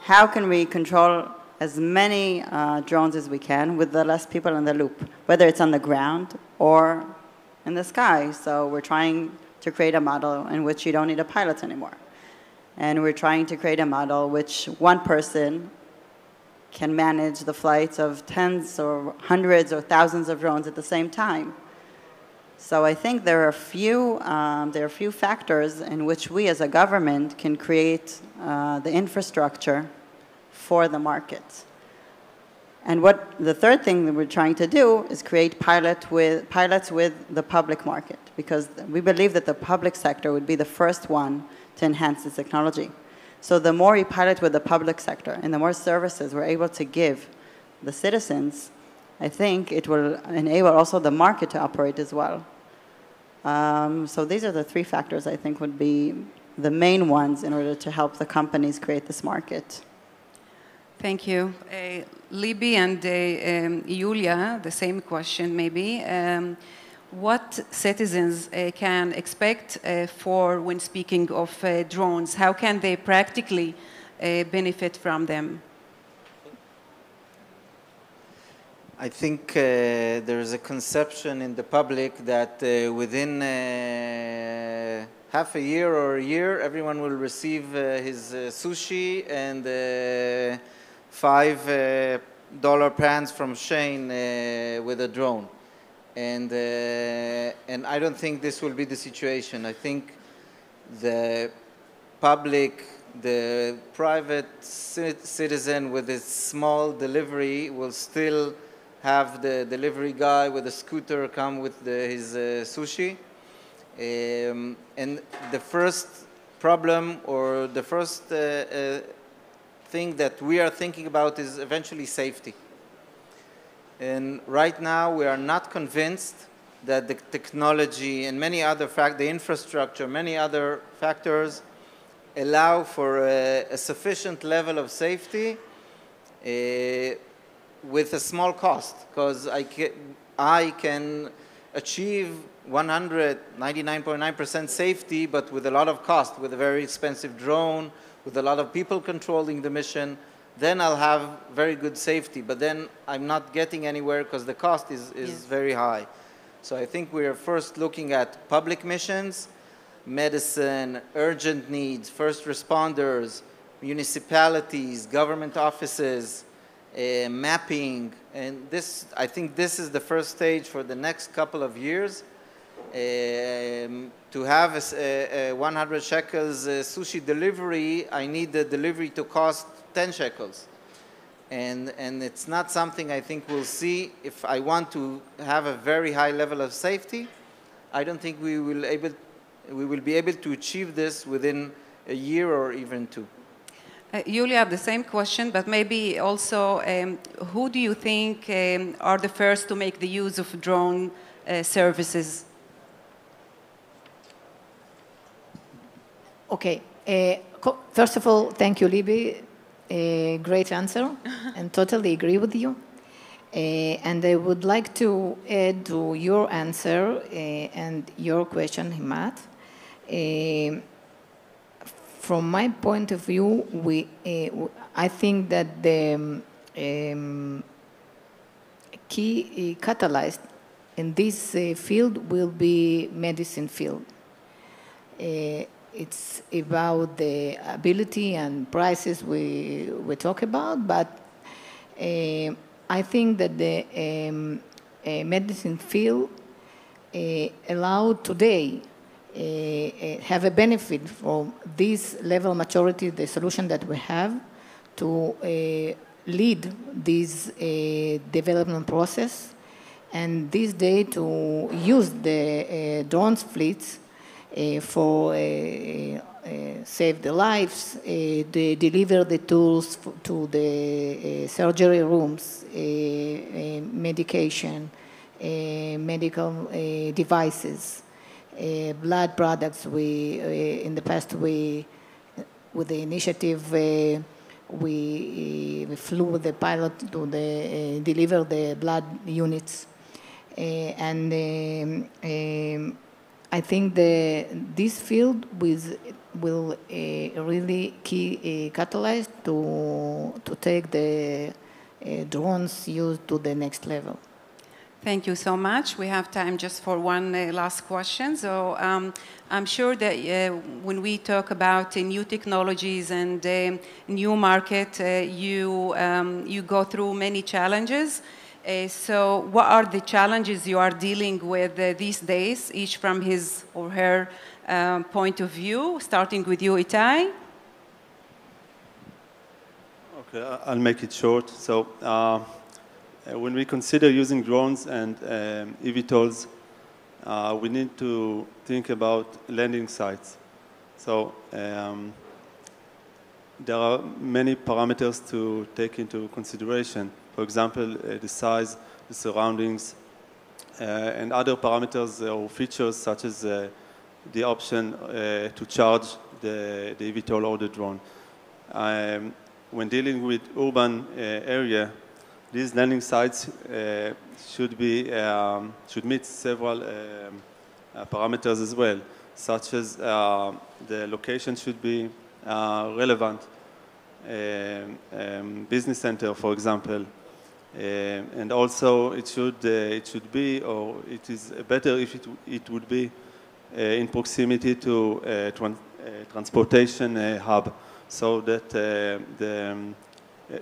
how can we control as many drones as we can with the less people in the loop, whether it's on the ground or in the sky. So we're trying to create a model in which you don't need a pilot anymore. And we're trying to create a model which one person can manage the flights of tens or hundreds or thousands of drones at the same time. So I think there are a few factors in which we as a government can create the infrastructure for the market. And the third thing that we're trying to do is create pilots with the public market, because we believe that the public sector would be the first one to enhance this technology. So the more we pilot with the public sector and the more services we're able to give the citizens, I think it will enable also the market to operate as well. So these are the three factors I think would be the main ones in order to help the companies create this market. Thank you. Libby and Yulia, the same question maybe. What citizens can expect for when speaking of drones? How can they practically benefit from them? I think there is a conception in the public that within half a year or a year, everyone will receive his sushi and $5 pans from Shane with a drone. And I don't think this will be the situation. I think the public, the private citizen with his small delivery will still have the delivery guy with a scooter come with his sushi. And the first problem or the first thing that we are thinking about is eventually safety. And right now we are not convinced that the technology and many other the infrastructure, many other factors allow for a sufficient level of safety with a small cost, because I can achieve 99.9% safety, but with a lot of cost, with a very expensive drone, with a lot of people controlling the mission. Then I'll have very good safety, but then I'm not getting anywhere because the cost is yes, very high. So I think we are first looking at public missions, medicine, urgent needs, first responders, municipalities, government offices, mapping, and this, I think this is the first stage for the next couple of years. To have a 100 shekels sushi delivery, I need the delivery to cost 10 shekels. And it's not something I think we'll see. If I want to have a very high level of safety, I don't think we will be able to achieve this within a year or even two. Yulia, the same question, but maybe also who do you think are the first to make the use of drone services? Okay. First of all, thank you, Libby. Great answer, and totally agree with you. And I would like to add to your answer and your question, Himmat. From my point of view, I think that the key catalyst in this field will be medicine field. It's about the ability and prices we talk about, but I think that the medicine field allowed today have a benefit from this level of maturity, the solution that we have, to lead this development process, and this day to use the drones fleets for save the lives, they deliver the tools to the surgery rooms, medication, medical devices, blood products. In the past, with the initiative, we flew with the pilot to deliver the blood units. I think this field with will really key catalyze to take the drones used to the next level. Thank you so much. We have time just for one last question. So I'm sure that when we talk about new technologies and new market, you go through many challenges. So what are the challenges you are dealing with these days, each from his or her point of view, starting with you, Itay? Okay, I'll make it short. So when we consider using drones and eVTOLs, we need to think about landing sites. So there are many parameters to take into consideration. For example, the size, the surroundings, and other parameters or features such as the option to charge the eVTOL or the drone. When dealing with urban area, these landing sites should meet several parameters as well, such as the location should be relevant, business center, for example, and also it should be, or it is better if it would be in proximity to a transportation hub, so that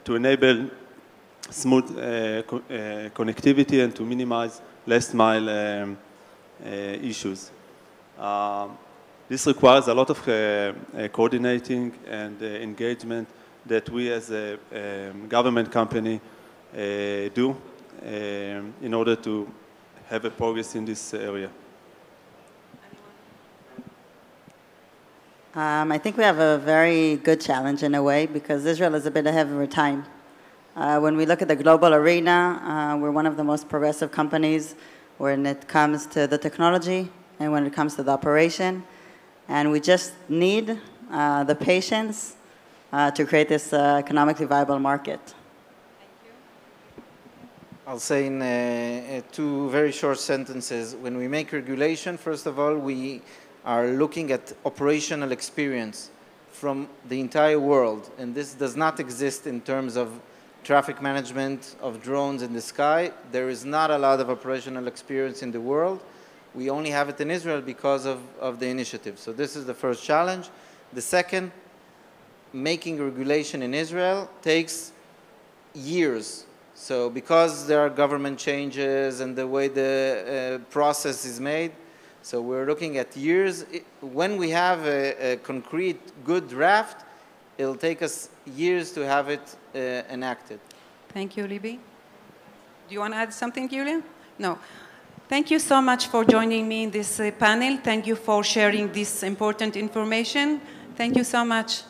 to enable smooth connectivity and to minimize last mile issues. This requires a lot of coordinating and engagement that we as a government company do in order to have a progress in this area. I think we have a very good challenge in a way because Israel is a bit ahead of our time. When we look at the global arena, we're one of the most progressive companies when it comes to the technology and when it comes to the operation. And we just need the patience to create this economically viable market. I'll say in two very short sentences. When we make regulation, first of all, we are looking at operational experience from the entire world. And this does not exist in terms of traffic management of drones in the sky. There is not a lot of operational experience in the world. We only have it in Israel because of the initiative. So this is the first challenge. The second, making regulation in Israel takes years. So because there are government changes and the way the process is made, so we're looking at years. When we have a concrete, good draft, it'll take us years to have it enacted. Thank you, Libby. Do you want to add something, Yulia? No. Thank you so much for joining me in this panel. Thank you for sharing this important information. Thank you so much.